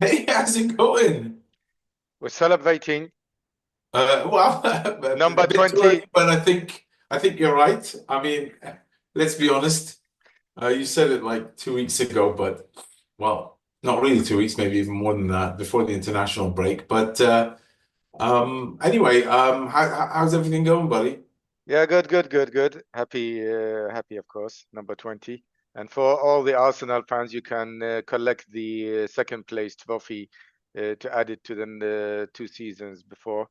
Hey, how's it going? We're celebrating Well, a number bit too early, 20. but I think you're right. I mean, let's be honest. You said it like 2 weeks ago, but well, not really 2 weeks, maybe even more than that, before the international break. But anyway, how's everything going, buddy? Yeah, good, good, good, good. Happy, happy, of course. Number 20. And for all the Arsenal fans, you can collect the second place trophy to add it to the 2 seasons before.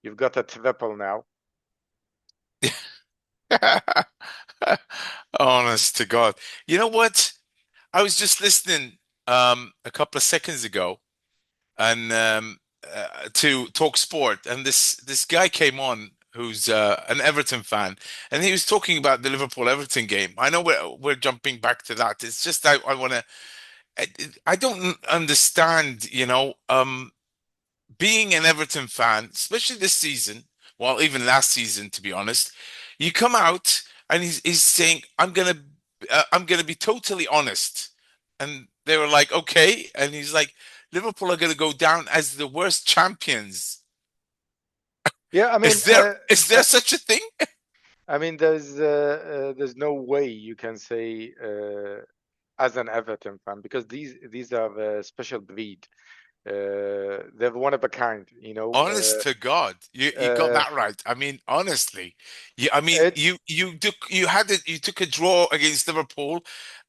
You've got a triple now. Honest to God. You know what? I was just listening a couple of seconds ago and to Talk Sport, and this guy came on who's an Everton fan, and he was talking about the Liverpool Everton game. I know we're jumping back to that. It's just I want to. I, I don't understand, being an Everton fan, especially this season, well, even last season, to be honest, you come out and he's saying, I'm gonna be totally honest," and they were like, "Okay," and he's like, "Liverpool are gonna go down as the worst champions." Yeah, Is there such a thing? there's no way you can say as an Everton fan because these are a special breed. They're one of a kind, you know. Honest to God, you got Uh, that right. I mean, honestly, I mean, it you took a draw against Liverpool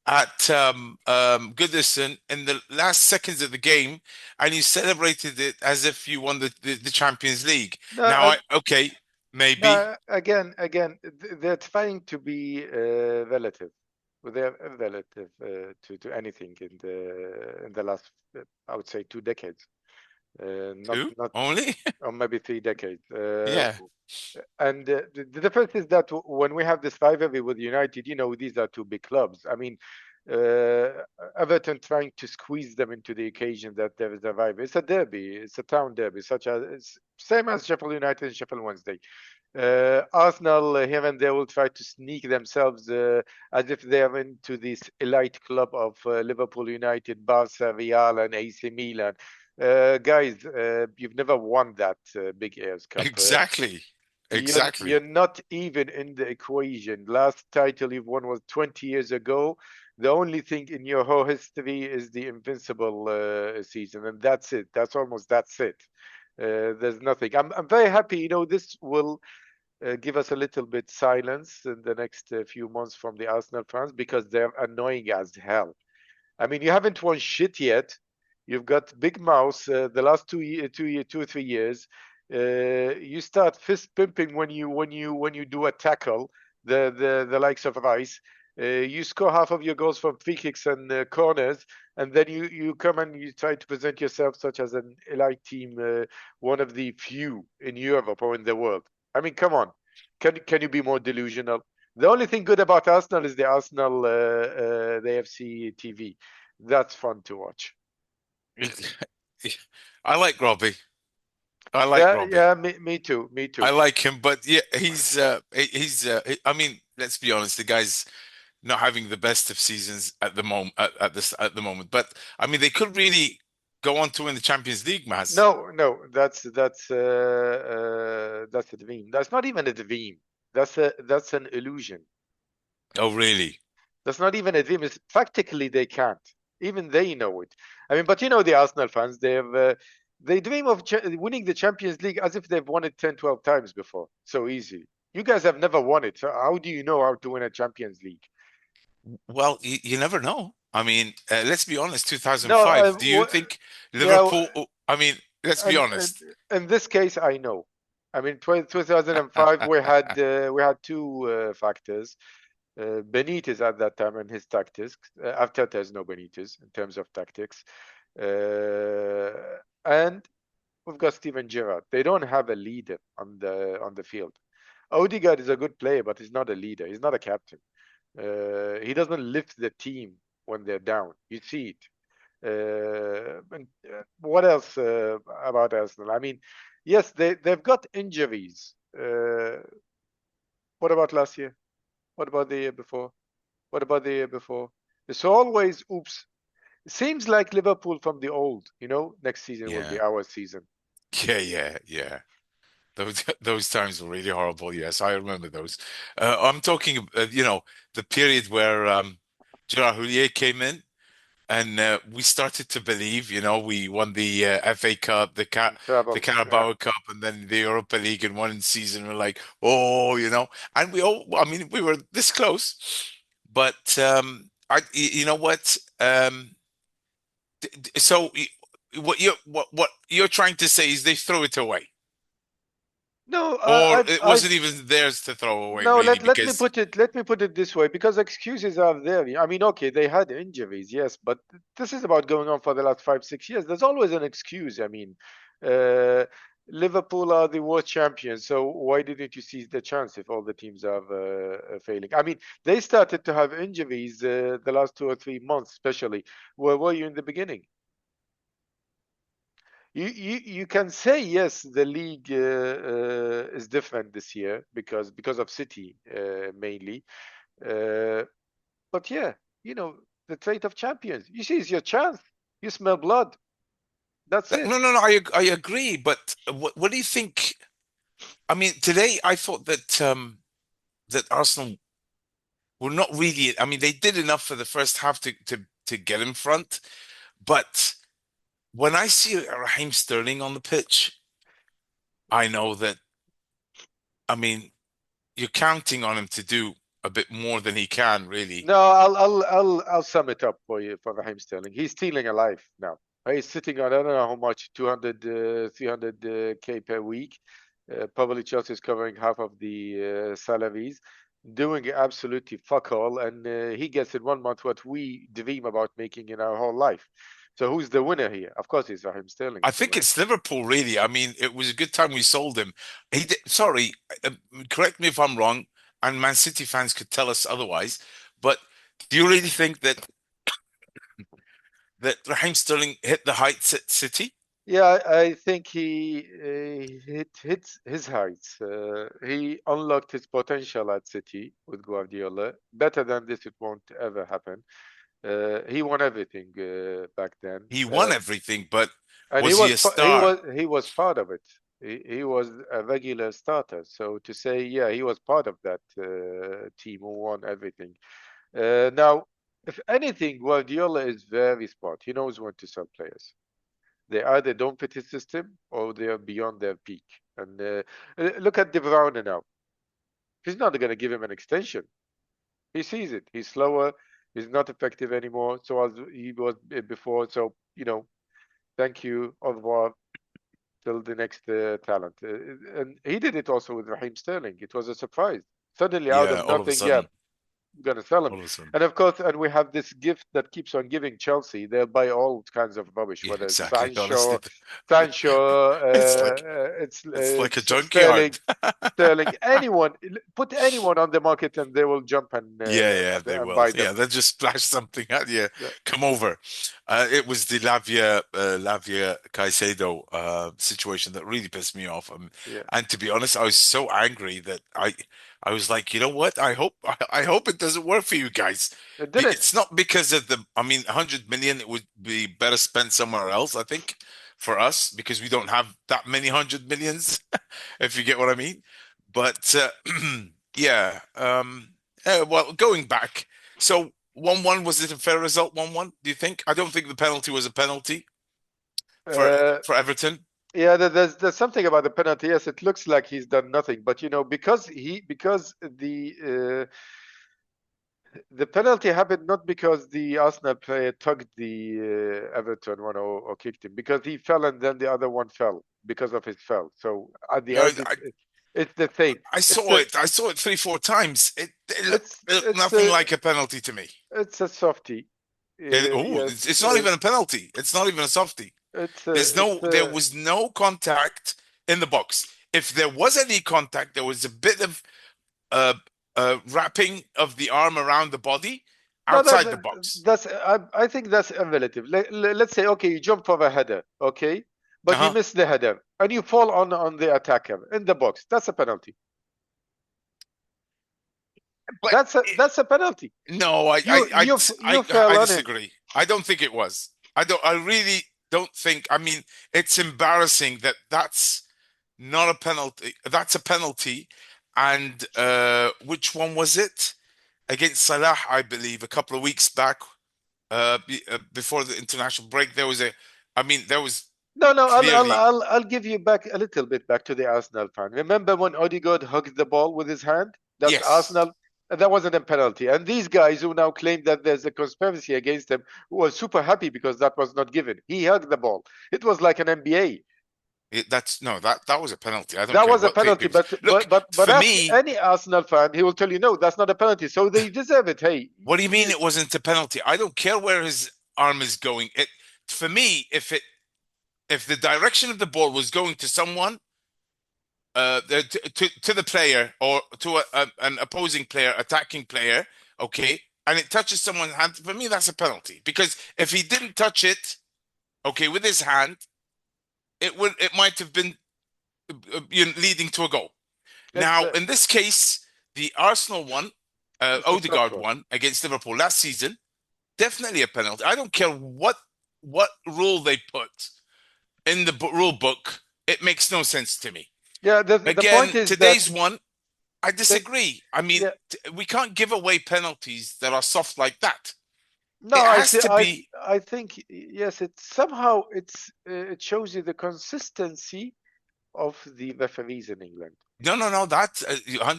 at Goodison in the last seconds of the game, and you celebrated it as if you won the Champions League. no, Now, okay, maybe no, again, they're trying to be relative. Well, they're relative to anything in the last, I would say, 2 decades. two Not only. or maybe 3 decades. Yeah, And the difference is that when we have this rivalry with United, you know, these are two big clubs. I mean, uh, Everton trying to squeeze them into the occasion that there is a rivalry. It's a derby. It's a town derby, such as it's same as Sheffield United and Sheffield Wednesday. Arsenal here and there will try to sneak themselves as if they are into this elite club of Liverpool, United, Barca, Real, and AC Milan. Guys, you've never won that Big Airs Cup. exactly, You're exactly. not even in the equation. Last title you've won was 20 years ago. The only thing in your whole history is the invincible season, and that's it. That's it. There's nothing. I'm very happy. You know, this will give us a little bit silence in the next few months from the Arsenal fans because they're annoying as hell. I mean, you haven't won shit yet. You've got big mouths the last 2 or 3 years. You start fist pimping when you do a tackle, the likes of Rice. You score half of your goals from free kicks and corners, and then you come and you try to present yourself such as an elite team, one of the few in Europe or in the world. I mean, come on, can you be more delusional? The only thing good about Arsenal is the Arsenal the AFC TV. That's fun to watch. I like Robbie. I like Yeah, Robbie. yeah, me too, me I too. like him, but yeah, I mean, let's be honest, the guy's not having the best of seasons at the moment at the moment. But I mean, they could really go on to win the Champions League, Maz. No, no, that's a dream. That's not even a dream. That's an illusion. Oh, really? That's not even a dream. It's practically they can't. Even they know it. I mean, but you know the Arsenal fans, they dream of winning the Champions League as if they've won it 10, 12 times before. So easy. You guys have never won it. So how do you know how to win a Champions League? Well, you never know. I mean, let's be honest, No, 2005. Do you think yeah, Liverpool? I mean, let's be and honest. in this case, I know. I mean, 2005, we had two factors. Benitez at that time and his tactics. After there's no Benitez in terms of tactics, uh, and we've got Steven Gerrard. They don't have a leader on the field. Odegaard is a good player, but he's not a leader. He's not a captain. He doesn't lift the team when they're down. You see it. And what else about Arsenal? I mean, yes, they've got injuries. What about last year? What about the year before? What about the year before? It's always oops. Seems like Liverpool from the old, you know, next season will be Yeah. our season. Yeah. Those times were really horrible. Yes, I remember those. I'm talking, the period where Gerard Houllier came in, and we started to believe. We won the FA Cup, the Trouble. Yeah. Carabao Cup, and then the Europa League in one season. We're like, oh, and I mean, we were this close, but you know what? So what you're trying to say is they threw it away. No, Or it wasn't even theirs to throw away, no, really, let me because put it this way, because excuses are there. I mean, okay, they had injuries, yes, but this is about going on for the last 5, 6 years. There's always an excuse. I mean, uh, Liverpool are the world champions, so why didn't you seize the chance if all the teams are failing? I mean, they started to have injuries the last 2 or 3 months, especially. Where were you in the beginning? You can say yes, the league is different this year because of City mainly, uh, but yeah, the trait of champions. You see, it's your chance. You smell blood. That's it. no, I agree. But what do you think? I mean, today I thought that Arsenal were not really. I mean, they did enough for the first half to get in front, but when I see Raheem Sterling on the pitch, I know that. I mean, you're counting on him to do a bit more than he can, really. No, I'll sum it up for you for Raheem Sterling. He's stealing a life now. He's sitting on I don't know how much, 200, 300 K per week. Probably Chelsea is covering half of the salaries, doing absolutely fuck all, and he gets in 1 month what we dream about making in our whole life. So who's the winner here? Of course, it's Raheem Sterling I is the think winner. it's Liverpool, really. I mean, it was a good time we sold him. Sorry, correct me if I'm wrong, and Man City fans could tell us otherwise. But do you really think that Raheem Sterling hit the heights at City? Yeah, I think he hit his heights. He unlocked his potential at City with Guardiola. Better than this, it won't ever happen. He won everything back then, He won everything, but and was he a star? he was part of it. He was a regular starter. So to say, yeah, he was part of that team who won everything. Now, if anything, Guardiola is very smart. He knows when to sell players. They either don't fit his system or they are beyond their peak. And look at De Bruyne now. He's not going to give him an extension. He sees it. He's slower. He's not effective anymore. So as he was before. So thank you, au revoir, till the next talent. And he did it also with Raheem Sterling. It was a surprise. Suddenly, out Yeah, of all of a nothing, yeah, sudden, going to sell him. all of a sudden. And of course, and we have this gift that keeps on giving Chelsea. They'll buy all kinds of rubbish, Yeah, whether it's exactly. Honestly, Sancho, it's like a Sterling, junkyard. Sterling, anyone, put anyone on the market and they will jump Yeah, they and will. buy them. Yeah, they'll just splash something at you. Yeah, Come over. It was the Lavia Caicedo situation that really pissed me off. yeah. And to be honest, I was so angry that I was like, you know what? I hope it doesn't work for you guys. It didn't. It's not because of I mean, 100 million, it would be better spent somewhere else, I think, for us, because we don't have that many 100 millions, if you get what I mean. But yeah, well, going back, so 1-1, was it a fair result? 1-1, do you think? I don't think the penalty was a penalty for Uh, for Everton. yeah, there's something about the penalty. Yes, it looks like he's done nothing, but because the penalty happened not because the Arsenal player tugged the Everton one or kicked him, because he fell and then the other one fell because of his fell. So at the No, end, it's the same. I It's saw a it. I saw it 3, 4 times. It looked it's nothing a like a penalty to me. it's a softie. Yes, It's not even a penalty. It's not even a softie. There it's was no contact in the box. If there was any contact, there was a bit of uh, wrapping of the arm around the body no, outside the box. I think that's relative. Let's say, okay, you jump for a header, okay, but you Uh-huh. miss the header and you fall on the attacker in the box. That's a penalty. But That's a penalty. no, You fell I on him. disagree. I don't think it was. I really don't think. I mean, it's embarrassing that that's not a penalty. That's a penalty. And which one was it? Against Salah, I believe, a couple of weeks back, before the international break, there was a. I mean, there was No, no, clearly I'll give you back a little bit back to the Arsenal fan. Remember when Odegaard hugged the ball with his hand? That's yes. Arsenal. That wasn't a penalty. And these guys who now claim that there's a conspiracy against them were super happy because that was not given. He hugged the ball. It was like an NBA. That's no, that was a penalty. I don't That care was a what penalty, people. Look, but for ask me, any Arsenal fan, he will tell you no, that's not a penalty. So they deserve it. Hey, what do you mean it wasn't a penalty? I don't care where his arm is going. It for me, if the direction of the ball was going to someone, to the player or to an opposing player, attacking player, okay, and it touches someone's hand, for me that's a penalty. Because if he didn't touch it, okay, with his hand, it might have been leading to a goal. Now, in this case, the Arsenal one, Odegaard one against Liverpool last season, definitely a penalty. I don't care what rule they put in the rule book. It makes no sense to me. Yeah, the point is today's that one, I disagree. I mean, we can't give away penalties that are soft like that. No, it has to be. I think yes. It somehow it shows you the consistency of the referees in England. No. That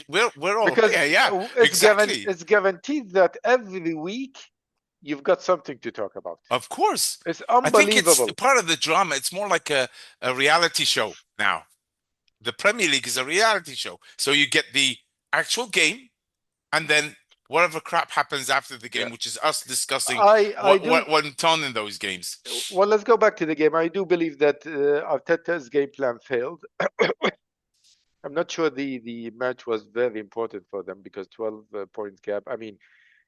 we're all because yeah, exactly. It's guaranteed that every week you've got something to talk about. Of course, it's unbelievable. I think it's part of the drama. It's more like a reality show now. The Premier League is a reality show, so you get the actual game, and then whatever crap happens after the game, which is us discussing what went on in those games. Well, let's go back to the game. I do believe that Arteta's game plan failed. I'm not sure the match was very important for them because 12 points gap. I mean,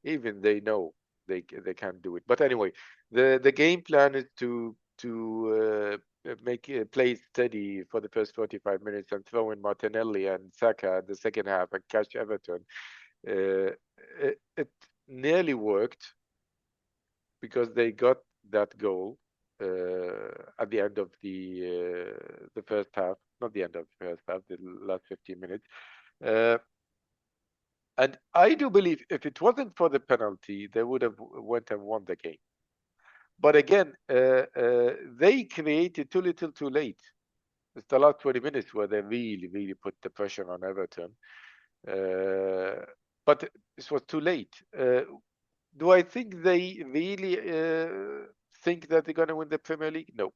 even they know they can't do it. But anyway, the game plan is to play steady for the first 45 minutes and throw in Martinelli and Saka the second half and catch Everton. It nearly worked because they got that goal at the end of the first half, not the end of the first half, the last 15 minutes. And I do believe if it wasn't for the penalty, they would have went and won the game. But again, they created too little too late. It's the last 20 minutes where they really put the pressure on Everton. But this was too late. Do I think they really think that they're going to win the Premier League? No.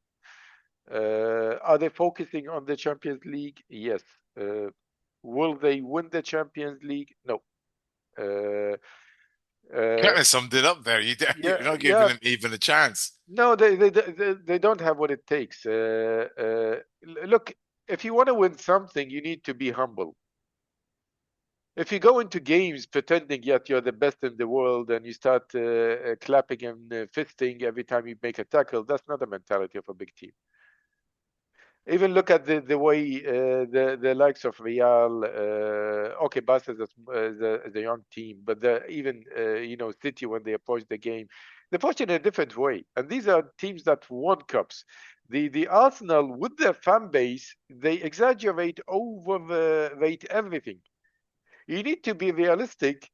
Are they focusing on the Champions League? Yes. Will they win the Champions League? No. Kind of summed it up there. You're not giving them even a chance. No, they don't have what it takes. Look, if you want to win something, you need to be humble. If you go into games pretending that you're the best in the world and you start clapping and fisting every time you make a tackle, that's not the mentality of a big team. Even look at the way the likes of Real, okay, Barca is a young team, but even City, when they approach the game, they approach in a different way. And these are teams that won cups. The Arsenal, with their fan base, they exaggerate, overrate everything. You need to be realistic,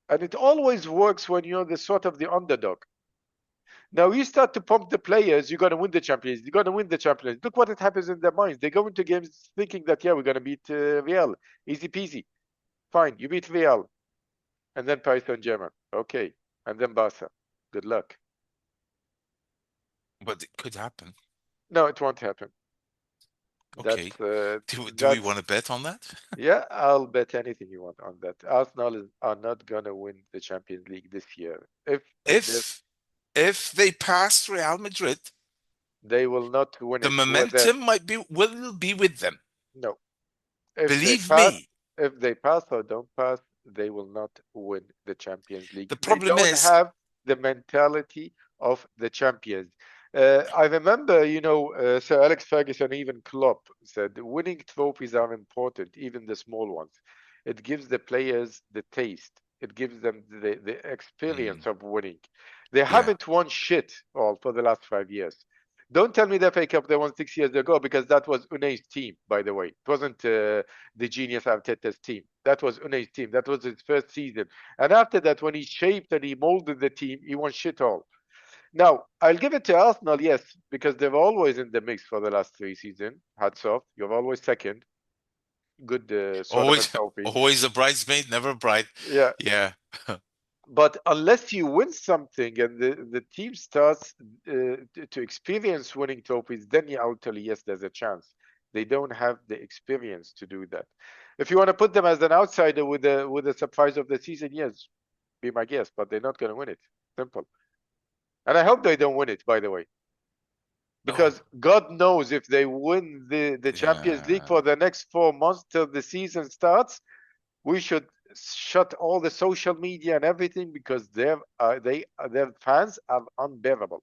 and it always works when you're the sort of the underdog. Now you start to pump the players, you're going to win the Champions League, you're going to win the Champions League. Look what it happens in their minds. They go into games thinking that, yeah, we're going to beat Real. Easy peasy. Fine, you beat Real. And then Paris Saint-Germain. Okay. And then Barca. Good luck. But it could happen. No, it won't happen. Okay. Do we want to bet on that? Yeah, I'll bet anything you want on that. Arsenal are not going to win the Champions League this year. If they pass Real Madrid, they will not win the momentum will be with them. No. Believe me. If they pass or don't pass, they will not win the Champions League. The problem is they don't have the mentality of the champions. I remember, Sir Alex Ferguson, even Klopp said, winning trophies are important, even the small ones. It gives the players the taste. It gives them the experience of winning. They haven't won shit all for the last 5 years. Don't tell me the FA Cup they won 6 years ago, because that was Unai's team, by the way. It wasn't the genius Arteta's team. That was Unai's team. That was his first season. And after that, when he shaped and he molded the team, he won shit all. Now, I'll give it to Arsenal, yes, because they're always in the mix for the last 3 seasons. Hats off. You're always second. Good sort of a trophy. Always a bridesmaid, never a bride. Yeah. Yeah. But unless you win something and the team starts to experience winning trophies, then I'll tell you, yes, there's a chance. They don't have the experience to do that. If you want to put them as an outsider with the surprise of the season, yes, be my guest, but they're not going to win it. Simple. And I hope they don't win it, by the way. Because God knows if they win the Champions League for the next 4 months till the season starts, we should shut all the social media and everything, because their fans are unbearable.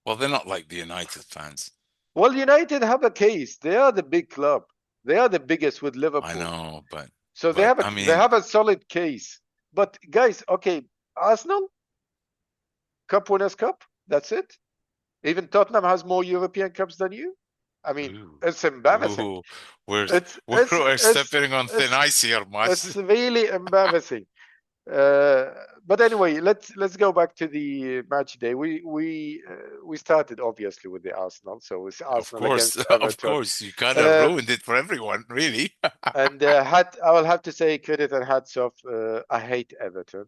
Well, they're not like the United fans. Well, United have a case. They are the big club. They are the biggest with Liverpool. I know, but so they have a solid case. But guys, okay, Arsenal, Cup Winners' Cup. That's it. Even Tottenham has more European Cups than you. I mean, it's embarrassing. We're stepping on thin ice here, Mas. It's really embarrassing. But anyway, let's go back to the match day. We started obviously with the Arsenal, so it's Arsenal against Everton. Of course, you kind of ruined it for everyone, really. And I will have to say credit and hats off. I hate Everton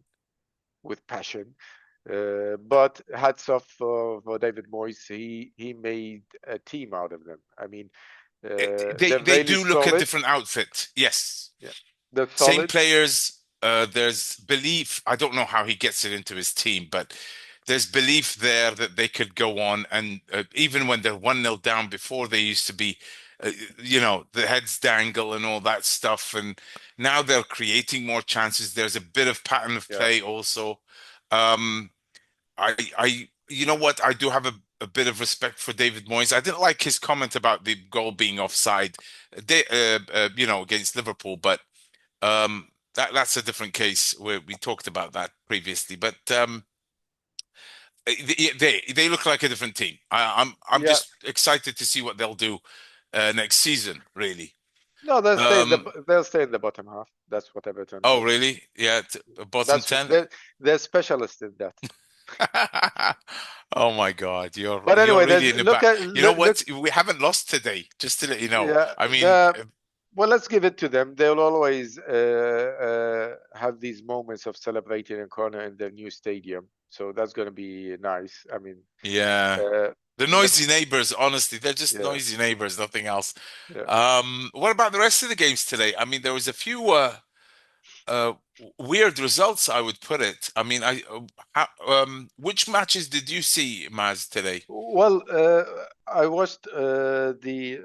with passion. But hats off for David Moyes. He made a team out of them. I mean, they do look a different outfit. Yes. Yeah. Same players. There's belief. I don't know how he gets it into his team, but there's belief there that they could go on. And even when they're 1-0 down, before they used to be, the heads dangle and all that stuff. And now they're creating more chances. There's a bit of pattern of play also. You know what? I do have a bit of respect for David Moyes. I didn't like his comment about the goal being offside, against Liverpool, but that's a different case where we talked about that previously. But they look like a different team. I'm just excited to see what they'll do next season. Really. No, they'll stay in the bottom half. That's what Everton. Oh, really? Yeah, bottom 10. They're specialists in that. Oh my God, But anyway, really we haven't lost today, just to let you know. Yeah, I mean, well, let's give it to them. They'll always have these moments of celebrating in corner in their new stadium, so that's going to be nice. I mean, the noisy neighbors, honestly, they're just noisy neighbors, nothing else. What about the rest of the games today? I mean, there was a few weird results, I would put it. I mean, which matches did you see, Maz, today? Well, I watched definitely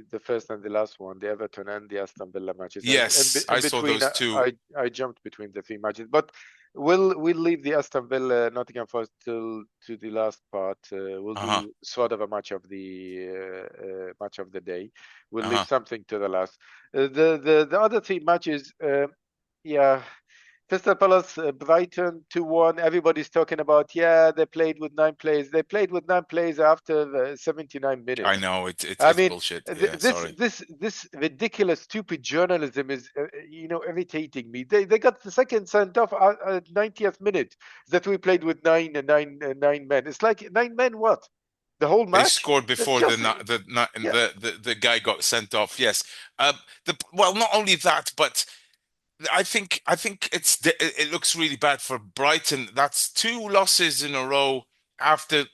the first and the last one, the Everton and the Aston Villa matches. Yes, I saw those two. I jumped between the 3 matches, but we'll leave the Aston Villa Nottingham Forest to the last part. We'll do sort of a match of the day. We'll leave something to the last. The other 3 matches. Crystal Palace, Brighton 2-1. Everybody's talking about, they played with 9 players. They played with 9 players after 79 minutes. I know it's bullshit. This ridiculous, stupid journalism is, irritating me. They got the second sent off at 90th minute that we played with 9 men. It's like 9 men. What? The whole match. They scored before the guy got sent off. Yes. Not only that, but I think it looks really bad for Brighton. That's 2 losses in a row after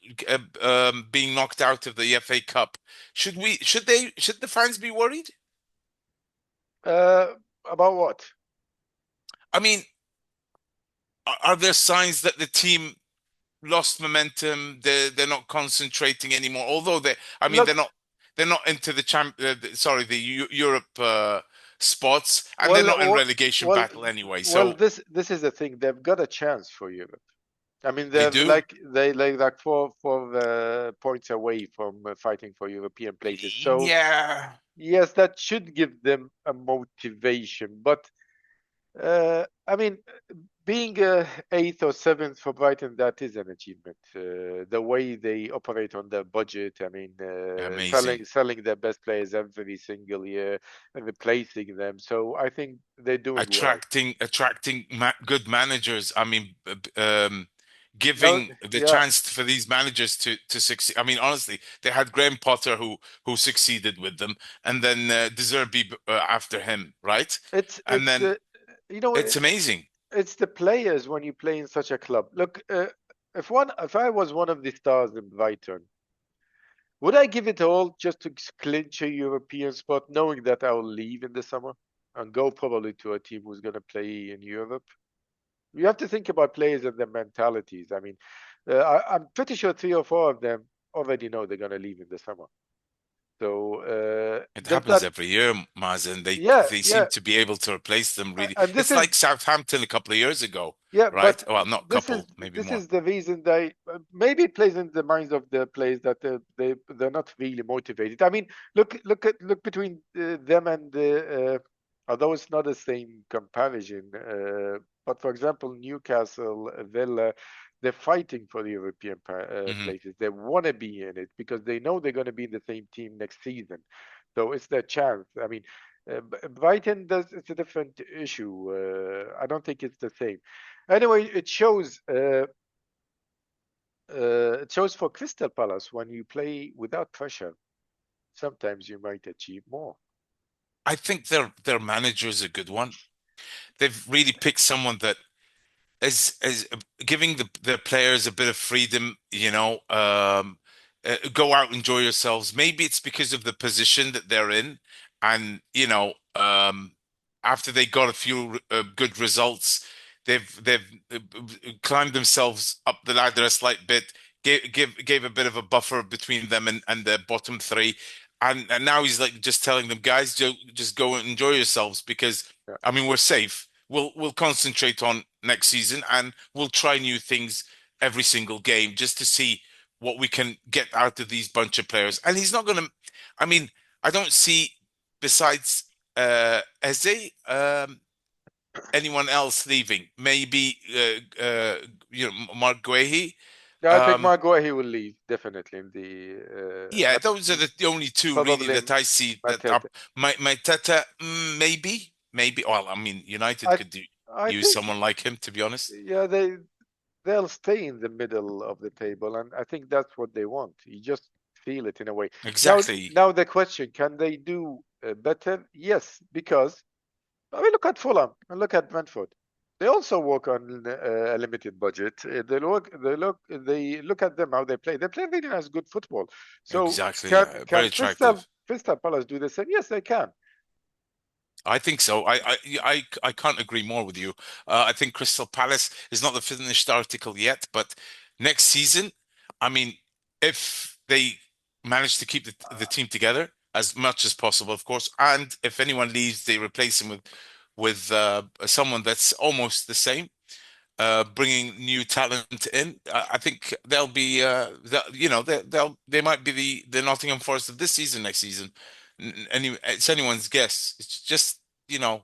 being knocked out of the FA Cup. Should the fans be worried? About what? I mean, are there signs that the team lost momentum? They're not concentrating anymore. Although they're not into the Europe spots, and they're not in relegation battle anyway. So this is the thing. They've got a chance for Europe. I mean, they're like 4 points away from fighting for European places. So yes, that should give them a motivation. But I mean, being eighth or seventh for Brighton, that is an achievement. The way they operate on their budget, I mean, Amazing. selling their best players every single year and replacing them. So I think they're doing well. Attracting good managers. I mean, No, giving the yeah, chance for these managers to succeed. I mean, honestly, they had Graham Potter who succeeded with them, and then De Zerbi after him, right? And it's then the you know it's amazing. it's the players when you play in such a club. Look, if I was one of the stars in Brighton, would I give it all just to clinch a European spot, knowing that I'll leave in the summer and go probably to a team who's going to play in Europe? You have to think about players and their mentalities. I mean, I'm pretty sure 3 or 4 of them already know they're going to leave in the summer. So It does happens that? every year, Mazen. Yeah, They yeah. seem to be able to replace them really. And this It's is like Southampton a couple of years ago, Yeah, right? but Well, not this is couple, maybe this more. is the reason they maybe it plays in the minds of the players that they're not really motivated. I mean, look between them and the although it's not the same comparison, but for example, Newcastle, Villa, they're fighting for the European Hmm. places. They want to be in it because they know they're going to be in the same team next season, so it's their chance. I mean. Brighton does it's a different issue. I don't think it's the same. Anyway, it shows for Crystal Palace when you play without pressure. Sometimes you might achieve more. I think their manager is a good one. They've really picked someone that is giving the players a bit of freedom, go out, enjoy yourselves. Maybe it's because of the position that they're in, and after they got a few good results, they've climbed themselves up the ladder a slight bit, gave a bit of a buffer between them and the bottom three, and now he's like just telling them, guys, just go and enjoy yourselves because Yeah. I mean we're safe. We'll concentrate on next season and we'll try new things every single game just to see what we can get out of these bunch of players. And he's not going to, I mean, I don't see besides Eze, anyone else leaving. Maybe Mark Guehi. Yeah, I think Um, Maguire he will leave definitely in yeah, those are the only two really probably that I see that are Mateta. my Teta, maybe. Well, I mean, United I could I use think someone like him, to be honest. yeah they'll stay in the middle of the table, and I think that's what they want. You just feel it in a way. Exactly. Now the question: can they do better? Yes, because I mean, look at Fulham and look at Brentford. They also work on a limited budget. They look at them how they play. They play really nice, good football. So Exactly. can Yeah. Very can attractive. Crystal Palace do the same? Yes, they can. I think so. I can't agree more with you. I think Crystal Palace is not the finished article yet, but next season, I mean, if they manage to keep the team together as much as possible, of course, and if anyone leaves, they replace him with someone that's almost the same, bringing new talent in. I think they'll be, they might be the Nottingham Forest of this season, next season. It's anyone's guess. It's just, you know,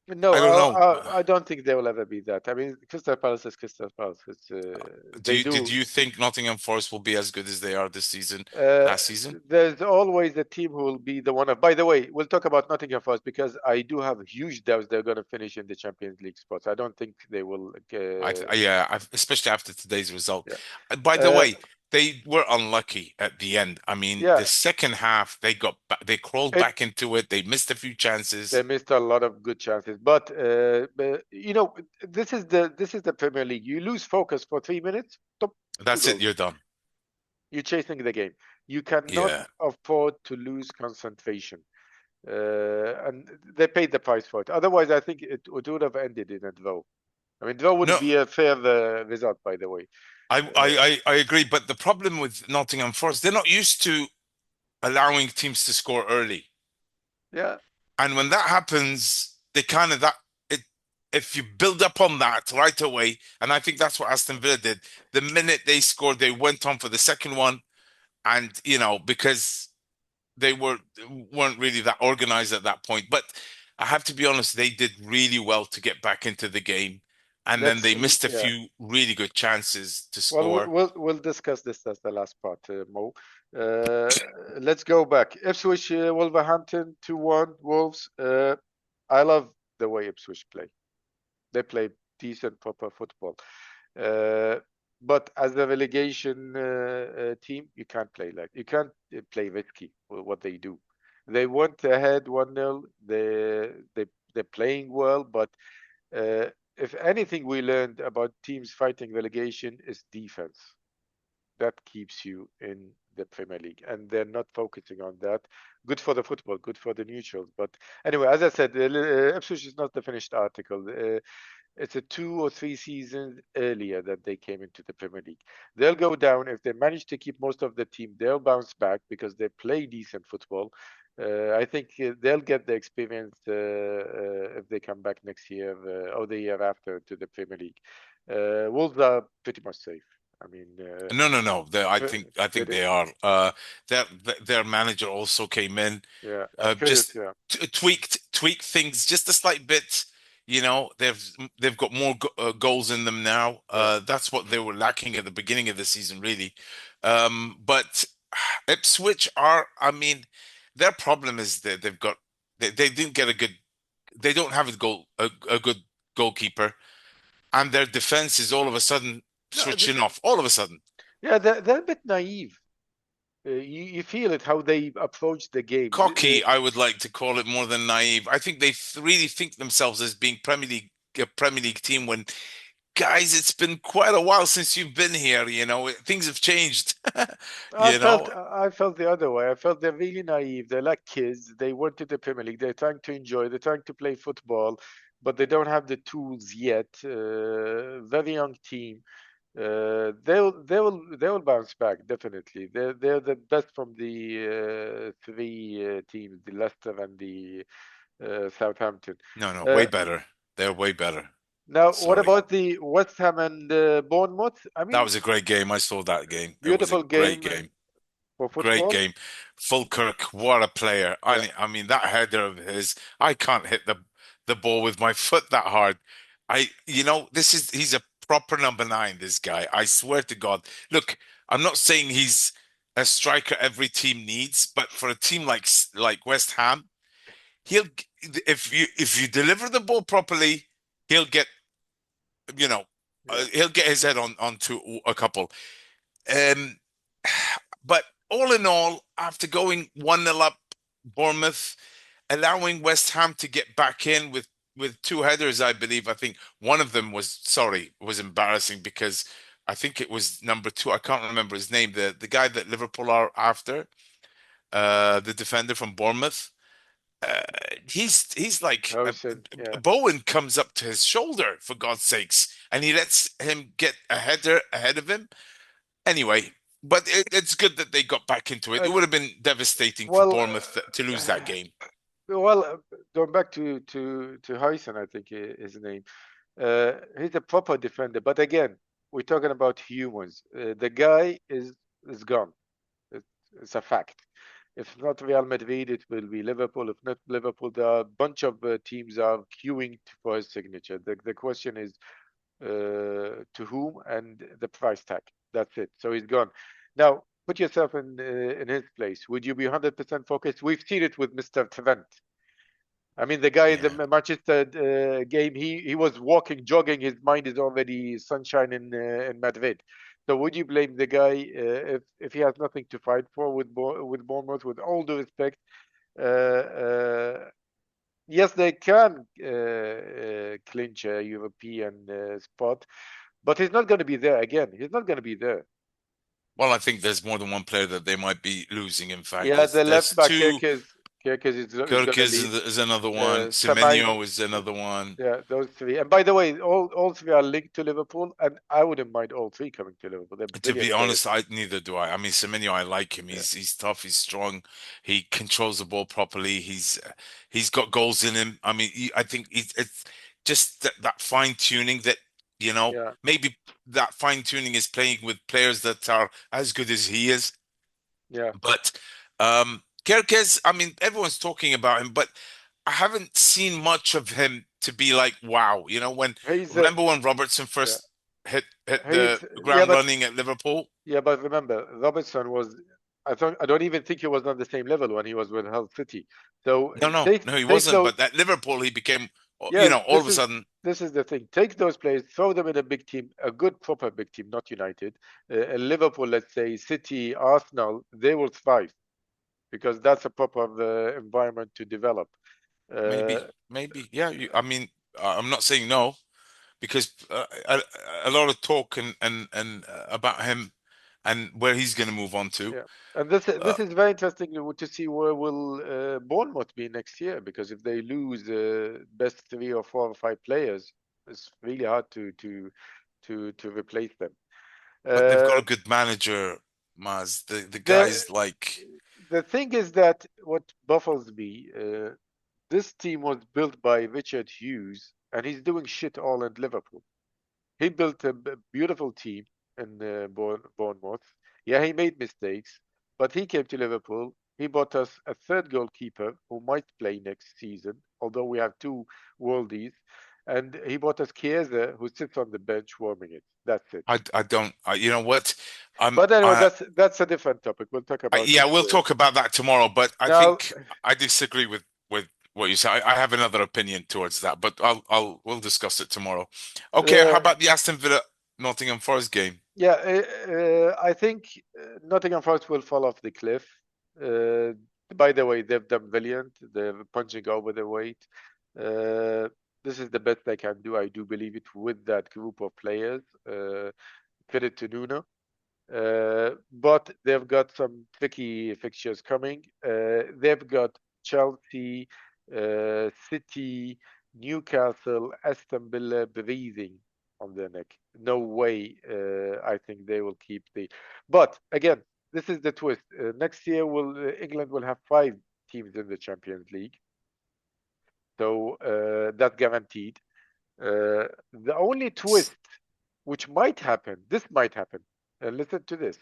No, I don't know. I don't think they will ever be that. I mean, Crystal Palace is Crystal Palace. They Did do. you think Nottingham Forest will be as good as they are this season, Uh, last season? there's always a team who will be the one of. By the way, we'll talk about Nottingham first because I do have huge doubts they're going to finish in the Champions League spots. I don't think they will. Yeah, especially after today's result. Yeah. By the Uh, way, they were unlucky at the end. I mean, the yeah. second half they crawled It back into it. They missed a few They chances. missed a lot of good chances, but this is the Premier League. You lose focus for 3 minutes, top, two That's it. goals. You're done. You're chasing the game. You cannot Yeah. afford to lose concentration, and they paid the price for it. Otherwise, I think it would have ended in a draw. I mean, draw would No, be a fair result, by the way. I agree. But the problem with Nottingham Forest, they're not used to allowing teams to score early. Yeah, And when that happens, they kind of that it if you build up on that right away, and I think that's what Aston Villa did. The minute they scored, they went on for the second one, and because they weren't really that organized at that point. But I have to be honest, they did really well to get back into the game, and then Let's they missed a yeah. few really good chances to Well, score. we'll discuss this as the last part, Mo. Let's go back. Ipswich, Wolverhampton, 2-1 Wolves. I love the way Ipswich play. They play decent, proper football. But as a relegation team, you can't play play risky with what they do. They went ahead 1-0. They're playing well, but if anything we learned about teams fighting relegation is defense. That keeps you in the Premier League, and they're not focusing on that. Good for the football, good for the neutrals. But anyway, as I said, Ipswich is not the finished article. It's a 2 or 3 seasons earlier that they came into the Premier League. They'll go down if they manage to keep most of the team. They'll bounce back because they play decent football. I think they'll get the experience if they come back next year or the year after to the Premier League. Wolves are pretty much safe. I mean, No. I think did they it? are. Their manager also came in, Yeah, and just yeah, tweaked things just a slight bit. You know, they've got more goals in them now. yeah. That's what they were lacking at the beginning of the season, really. But Ipswich are, I mean, their problem is that they didn't get a good, they don't have a good goalkeeper, and their defense is all of a sudden No, switching off. All of a sudden. yeah, they're a bit naive. You feel it how they approach the game. Cocky, I would like to call it, more than naive. I think they really think themselves as being a Premier League team when, guys, it's been quite a while since you've been here. You know, things have changed. You know, I felt the other way. I felt they're really naive. They're like kids. They went to the Premier League. They're trying to enjoy. They're trying to play football, but they don't have the tools yet. Very young team. They will bounce back definitely. They're the best from the 3 teams, the Leicester and the Southampton. no, way Uh, better. They're way better. Now, what Sorry. about the West Ham and Bournemouth? I That mean, was a great game. I saw that game. It was a beautiful great game game. for Great football. game. Fulkirk, what a player. Yeah. I mean, that header of his, I can't hit the ball with my foot that hard. He's a proper number 9, this guy. I swear to God. Look, I'm not saying he's a striker every team needs, but for a team like West Ham, he'll if you deliver the ball properly, he'll get, you know, Yeah. he'll get his head onto a couple. Um, but all in all, after going 1-0 up, Bournemouth, allowing West Ham to get back in with 2 headers, I believe. I think one of them was embarrassing because I think it was number 2. I can't remember his name. The guy that Liverpool are after, the defender from Bournemouth. Uh, he's like, Howson, yeah. Bowen comes up to his shoulder, for God's sakes, and he lets him get a header ahead of him. Anyway, but it's good that they got back into it. It And would have been devastating for well, Bournemouth to lose that game. well, going back to Howson, I think his name. He's a proper defender, but again, we're talking about humans. The guy is gone. It's a fact. If not Real Madrid, it will be Liverpool. If not Liverpool, there are a bunch of teams are queuing for his signature. The question is to whom and the price tag. That's it. So he's gone. Now, put yourself in his place. Would you be 100% focused? We've seen it with Mr. Trent. I mean, the guy in the Yeah. Manchester game, he was walking, jogging. His mind is already sunshine in Madrid. So would you blame the guy if he has nothing to fight for with Bournemouth? With all due respect, yes, they can clinch a European spot, but he's not going to be there again. He's not going to be there. Well, I think there's more than one player that they might be losing. In fact, Yeah, the there's left back 2. Kirkes is going Kirk to leave. is another one. Samain, Semenyo is another one. yeah, those 3. And by the way, all 3 are linked to Liverpool, and I wouldn't mind all 3 coming to Liverpool. They're To be brilliant players. honest, neither do I. I mean, Semenyo, I like him. Yeah. He's tough. He's strong. He controls the ball properly. He's got goals in him. I mean, I think it's just that fine tuning that, Yeah, maybe that fine tuning is playing with players that are as good as he is. yeah. But Kerkez, I mean, everyone's talking about him, but I haven't seen much of him to be like, wow. You know, He's remember when Robertson yeah, first hit the he's yeah, ground running at Liverpool? but remember, Robertson was. I don't even think he was on the same level when he was with Hull City. So No, he take wasn't. those. But at Liverpool, he became, Yeah, all of a sudden. this is the thing. Take those players, throw them in a big team, a good proper big team, not United. Liverpool, let's say, City, Arsenal, they will thrive because that's a proper environment to develop. Uh, Maybe, yeah. I mean, I'm not saying no, because a lot of talk and about him and where he's going to move on to. yeah, and this Uh, this is very interesting to see where will Bournemouth be next year, because if they lose best 3 or 4 or 5 players, it's really hard to replace them. but they've got Uh, a good manager, Maz. The the guy's like, the thing is that what baffles me, this team was built by Richard Hughes, and he's doing shit all in Liverpool. He built a beautiful team in Bournemouth. Yeah, he made mistakes, but he came to Liverpool. He bought us a third goalkeeper who might play next season, although we have 2 worldies. And he bought us Chiesa, who sits on the bench warming it. That's it. I don't, you know what? I'm, But anyway, I, that's a different topic. We'll talk about yeah, it. we'll talk about that tomorrow. But I Now, think I disagree with what you say. I have another opinion towards that, but we'll discuss it tomorrow. Okay, how uh, about the Aston Villa Nottingham Forest game? yeah, I think Nottingham Forest will fall off the cliff. Uh, by the way, they've done brilliant. They're punching over the weight. Uh, this is the best they can do. I do believe it with that group of players. Credit to Nuno. But they've got some tricky fixtures coming. They've got Chelsea, City, Newcastle, Aston Villa breathing on their neck. No way. I think they will keep the. But again, this is the twist. Next year, will England will have 5 teams in the Champions League, so that's guaranteed. The only twist which might happen, this might happen, and listen to this.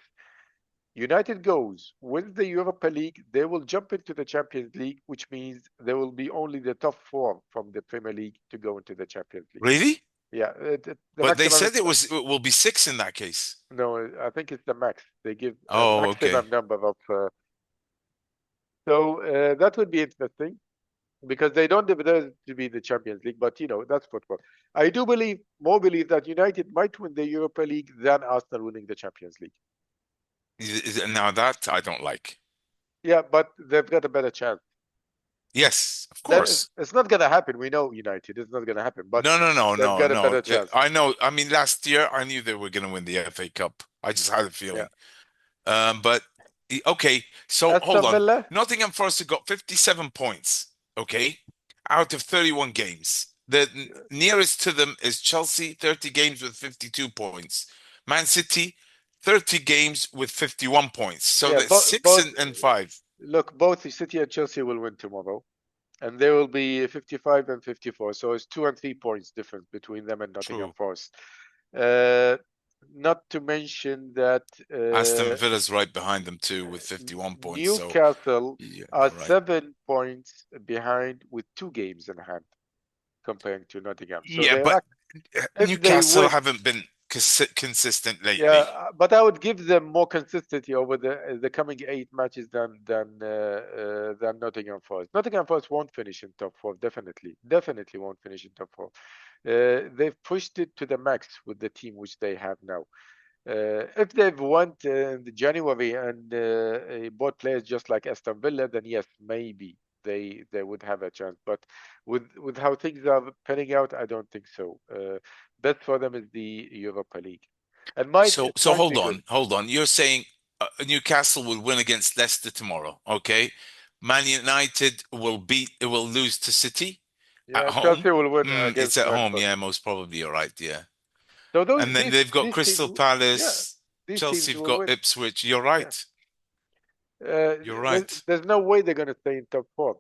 United goes, wins the Europa League, they will jump into the Champions League, which means there will be only the top 4 from the Premier League to go into the Champions League. Really? Yeah, the But they maximum said is, it will be 6 in that case. no, I think it's the max. They give a Oh, okay. maximum number of. So that would be interesting because they don't deserve to be the Champions League, but that's football. I do believe that United might win the Europa League than Arsenal winning the Champions League. Now that I don't like. Yeah, but they've got a better chance. Yes, of That course. it's not gonna happen. We know United. It's not gonna happen. But they've got a No. better chance. I know. I mean, last year I knew they were going to win the FA Cup. I just had a feeling. But okay, so hold Aston on. Villa. Nottingham Forest have got 57 points, okay, out of 31 games. The nearest to them is Chelsea, 30 games with 52 points. Man City, 30 games with 51 points. So Yeah, that's six and 5. look, both City and Chelsea will win tomorrow, and they will be 55 and 54. So it's 2 and 3 points difference between them and Nottingham True. Forest. Not to mention that Aston Villa's right behind them too with 51 points. Newcastle Yeah, are right. 7 points behind with 2 games in hand, comparing to Nottingham. So Yeah, but if they Newcastle win, haven't been consistent lately. yeah, but I would give them more consistency over the coming 8 matches than Nottingham Forest. Nottingham Forest won't finish in top 4, definitely won't finish in top 4. They've pushed it to the max with the team which they have now. If they've won in the January and bought players just like Aston Villa, then yes, maybe they would have a chance. But with how things are panning out, I don't think so. Best for them is the Europa League, and So might hold be good. on. You're saying Newcastle will win against Leicester tomorrow, okay? Man United will lose to City at Yeah, home. Chelsea will win It's against at home, Brentford. yeah, most probably you're right, yeah. So And then they've got these teams, Crystal yeah, Palace, these Chelsea teams have will got win. Ipswich. You're Yeah. right. You're right. There's no way they're going to stay in top 4.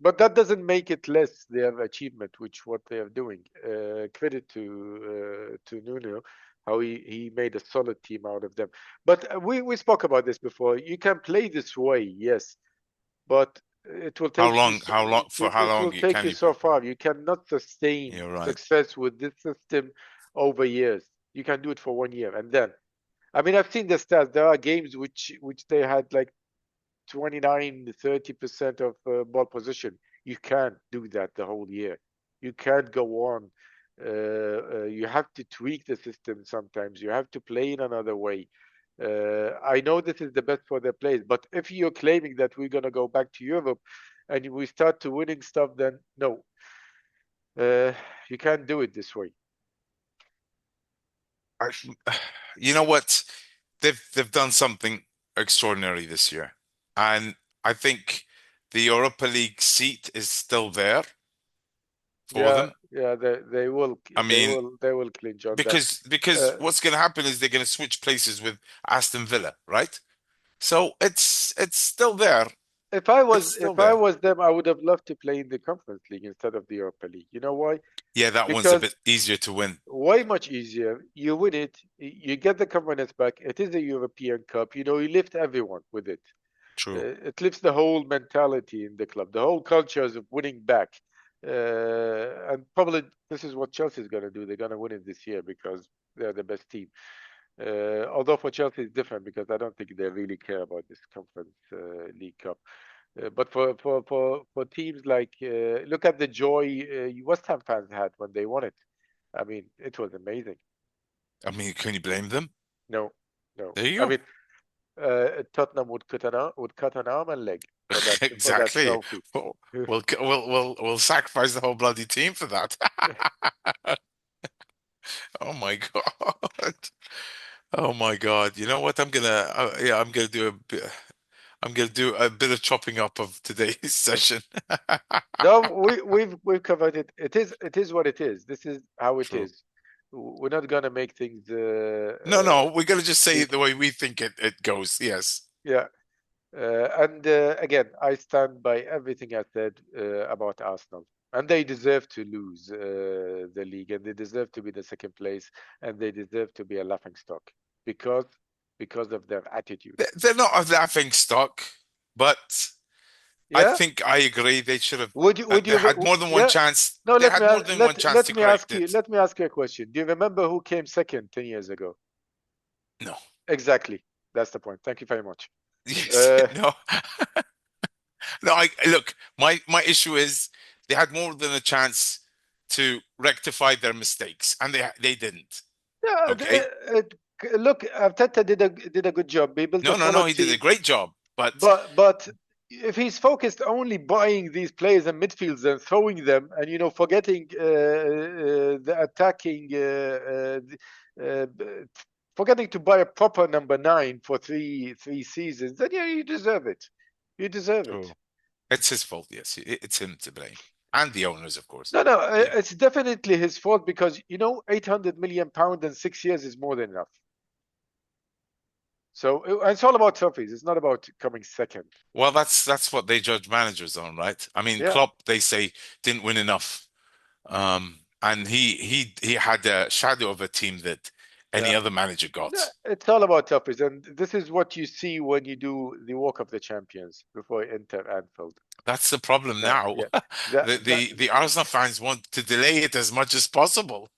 But that doesn't make it less their achievement, which what they are doing. Credit to Nuno, how he made a solid team out of them. But we spoke about this before. You can play this way, yes, but it will How take you long? How long? For how it long will take can you you so play? far. You cannot sustain You're right. success with this system over years. You can do it for 1 year, and then, I mean, I've seen the stats. There are games which they had like 29, 30% of ball position. You can't do that the whole year. You can't go on. You have to tweak the system sometimes. You have to play in another way. I know this is the best for their players, but if you're claiming that we're going to go back to Europe and we start to winning stuff, then no, you can't do it this way. I, you know what? They've done something extraordinary this year, and I think the Europa League seat is still there for Yeah, them. yeah, they will I mean, they will clinch on that. because what's going to happen is they're going to switch places with Aston Villa, right? So it's still there. It's still If I there. was them, I would have loved to play in the Conference League instead of the Europa League. You know why? Yeah, that one's a Because bit easier to win. way much easier. You win it, you get the confidence back. It is a European Cup. You know, you lift everyone with it. True. It lifts the whole mentality in the club, the whole cultures of winning back. And probably this is what Chelsea is going to do. They're going to win it this year because they're the best team. Although for Chelsea it's different because I don't think they really care about this Conference League Cup. But for teams like look at the joy West Ham fans had when they won it. I mean, it was amazing. I mean, can you blame them? No, no. There you I go. mean, Tottenham would cut an arm and leg for that Exactly. trophy. We'll sacrifice the whole bloody team for that. Oh my God. Oh my God. You know what? Yeah, I'm gonna do a bit of chopping up of today's session. No, we've covered it. It is what it is. This is how it True. is. We're not gonna make things No, we're gonna just say it big. the way we think it goes. Yes. Yeah. And again, I stand by everything I said about Arsenal. And they deserve to lose the league, and they deserve to be the second place, and they deserve to be a laughing stock because of their attitude. They're not a laughing stock, but I Yeah. think I agree. They should have. Would They had you? more than one Yeah. chance. No. They had more than one chance to correct it. Let me ask you a question. Do you remember who came second 10 years ago? No. Exactly. That's the point. Thank you very much. Yes. No. No. I look. My issue is they had more than a chance to rectify their mistakes, and they didn't. Yeah. Okay. Look, Arteta did a good job. He built a No. solid He did a team. great job, but But if he's focused only buying these players and midfields and throwing them, and forgetting the attacking, forgetting to buy a proper number 9 for three seasons, then yeah, you deserve it. You deserve it. true. It's his fault. Yes, it's him to blame, and the owners, of course. No, Yeah. it's definitely his fault because £800 million in 6 years is more than enough. So it's all about trophies. It's not about coming second. Well, that's what they judge managers on, right? I mean, Yeah. Klopp, they say, didn't win enough. And he had a shadow of a team that any other manager got. Yeah, it's all about trophies, and this is what you see when you do the Walk of the Champions before you enter Anfield. That's the problem now. Yeah. The Arsenal fans want to delay it as much as possible.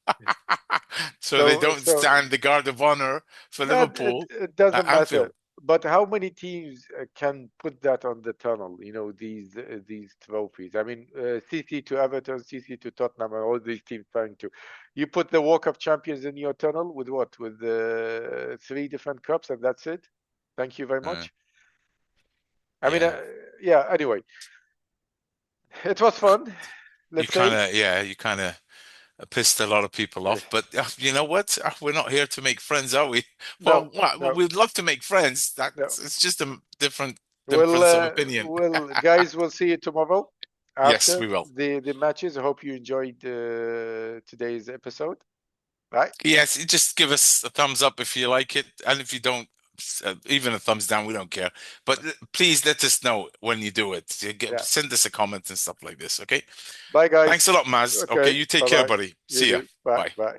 So they don't stand the guard of honor for Liverpool it doesn't at matter. Anfield. But how many teams can put that on the tunnel? These trophies. I mean, CC to Everton, CC to Tottenham, and all these teams trying to. You put the Walk of Champions in your tunnel with what? With 3 different cups, and that's it. Thank you very much. I mean, yeah. Anyway, it was fun. You kind of pissed a lot of people off, but you know what? We're not here to make friends, are we? Well, No. we'd love to make friends. It's just a difference of opinion. Guys, we'll see you tomorrow after Yes, we will. the matches. I hope you enjoyed today's episode. Right? Yes, just give us a thumbs up if you like it, and if you don't, even a thumbs down, we don't care. But please let us know when you do it. Send us a comment and stuff like this, okay? Bye, guys. Thanks a lot, Maz. Okay, you take care, buddy. See ya. Bye.